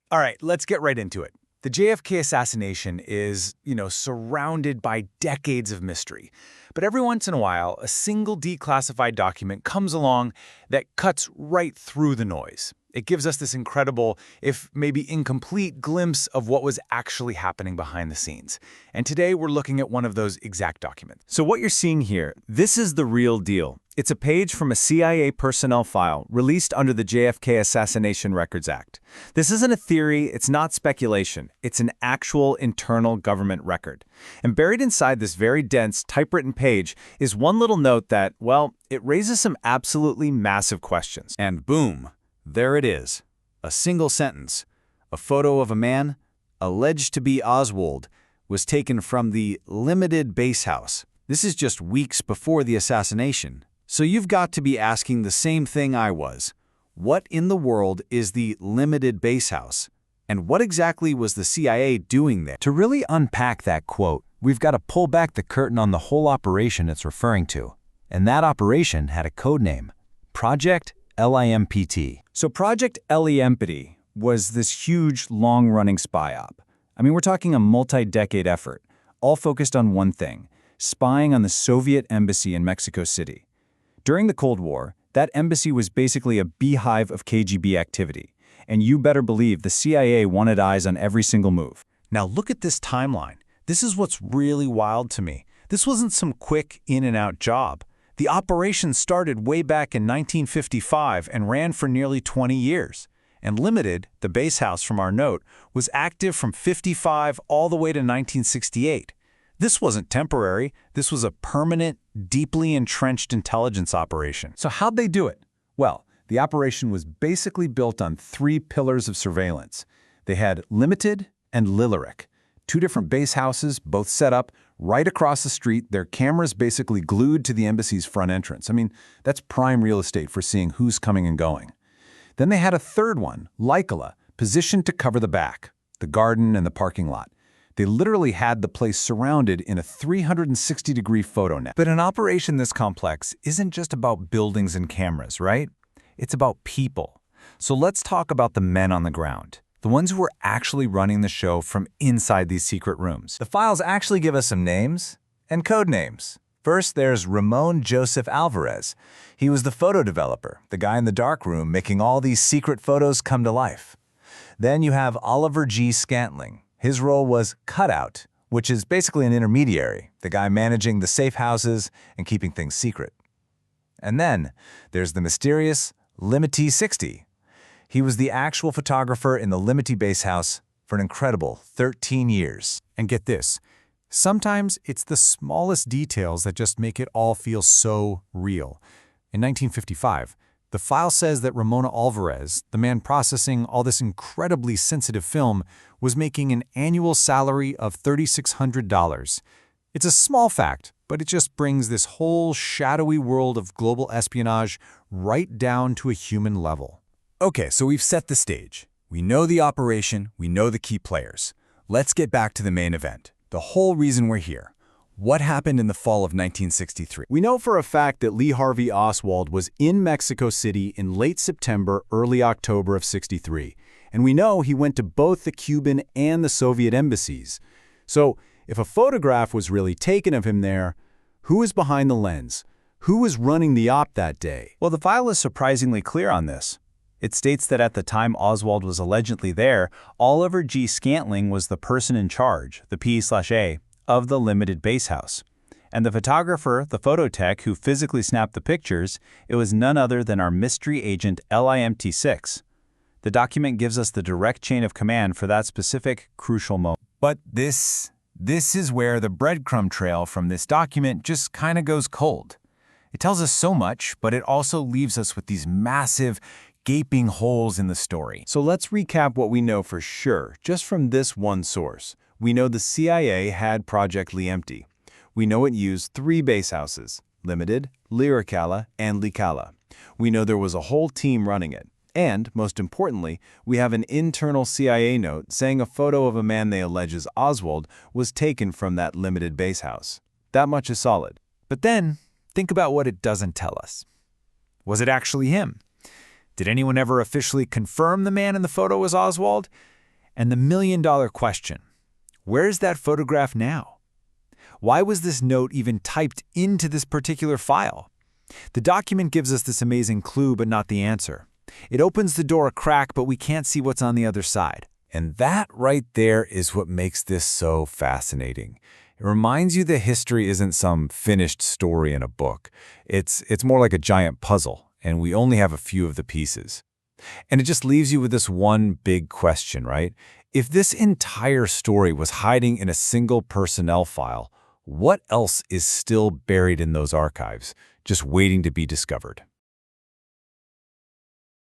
All right, let's get right into it. The JFK assassination is, surrounded by decades of mystery. But every once in a while, a single declassified document comes along that cuts right through the noise. It gives us this incredible, if maybe incomplete, glimpse of what was actually happening behind the scenes. And today we're looking at one of those exact documents. So what you're seeing here, this is the real deal. It's a page from a CIA personnel file released under the JFK Assassination Records Act. This isn't a theory, it's not speculation, it's an actual internal government record. And buried inside this very dense, typewritten page is one little note that, well, it raises some absolutely massive questions. And boom, there it is. A single sentence. A photo of a man, alleged to be Oswald, was taken from the limited base house. This is just weeks before the assassination. So you've got to be asking the same thing I was. What in the world is the limited base house? And what exactly was the CIA doing there? To really unpack that quote, we've got to pull back the curtain on the whole operation it's referring to. And that operation had a code name, Project LIMPT. So Project LIMPT was this huge, long-running spy op. I mean, we're talking a multi-decade effort, all focused on one thing, spying on the Soviet embassy in Mexico City. During the Cold War, that embassy was basically a beehive of KGB activity, and you better believe the CIA wanted eyes on every single move. Now look at this timeline. This is what's really wild to me. This wasn't some quick in-and-out job. The operation started way back in 1955 and ran for nearly 20 years. And Limited, the base house from our note, was active from 55 all the way to 1968. This wasn't temporary. This was a permanent, deeply entrenched intelligence operation. So how'd they do it? Well, the operation was basically built on three pillars of surveillance. They had Limited and Lillerick, two different base houses, both set up right across the street, their cameras basically glued to the embassy's front entrance. I mean, that's prime real estate for seeing who's coming and going. Then they had a third one, Lycala, positioned to cover the back, the garden and the parking lot. They literally had the place surrounded in a 360-degree photo net. But an operation this complex isn't just about buildings and cameras, right? It's about people. So let's talk about the men on the ground, the ones who were actually running the show from inside these secret rooms. The files actually give us some names and code names. First, there's Ramon Joseph Alvarez. He was the photo developer, the guy in the dark room making all these secret photos come to life. Then you have Oliver G. Scantling. His role was cutout, which is basically an intermediary, the guy managing the safe houses and keeping things secret. And then there's the mysterious Limity 60. He was the actual photographer in the Limity base house for an incredible 13 years. And get this, sometimes it's the smallest details that just make it all feel so real. In 1955, the file says that Ramona Alvarez, the man processing all this incredibly sensitive film, was making an annual salary of $3,600. It's a small fact, but it just brings this whole shadowy world of global espionage right down to a human level. Okay, so we've set the stage. We know the operation, we know the key players. Let's get back to the main event, the whole reason we're here. What happened in the fall of 1963? We know for a fact that Lee Harvey Oswald was in Mexico City in late September, early October of '63. And we know he went to both the Cuban and the Soviet embassies. So if a photograph was really taken of him there, who was behind the lens? Who was running the op that day? Well, the file is surprisingly clear on this. It states that at the time Oswald was allegedly there, Oliver G. Scantling was the person in charge, the P/A, of the Limited base house. And the photographer, the phototech who physically snapped the pictures, it was none other than our mystery agent LIMT-6. The document gives us the direct chain of command for that specific, crucial moment. But this is where the breadcrumb trail from this document just kind of goes cold. It tells us so much, but it also leaves us with these massive, gaping holes in the story. So let's recap what we know for sure, just from this one source. We know the CIA had Project LIMPT. We know it used three base houses, Limited, Lyricala, and Lycala. We know there was a whole team running it. And, most importantly, we have an internal CIA note saying a photo of a man they allege is Oswald was taken from that Limited base house. That much is solid. But then, think about what it doesn't tell us. Was it actually him? Did anyone ever officially confirm the man in the photo was Oswald? And the million-dollar question, where's that photograph now? Why was this note even typed into this particular file? The document gives us this amazing clue, but not the answer. It opens the door a crack, but we can't see what's on the other side. And that right there is what makes this so fascinating. It reminds you that history isn't some finished story in a book. It's more like a giant puzzle, and we only have a few of the pieces. And it just leaves you with this one big question, right? If this entire story was hiding in a single personnel file, what else is still buried in those archives, just waiting to be discovered?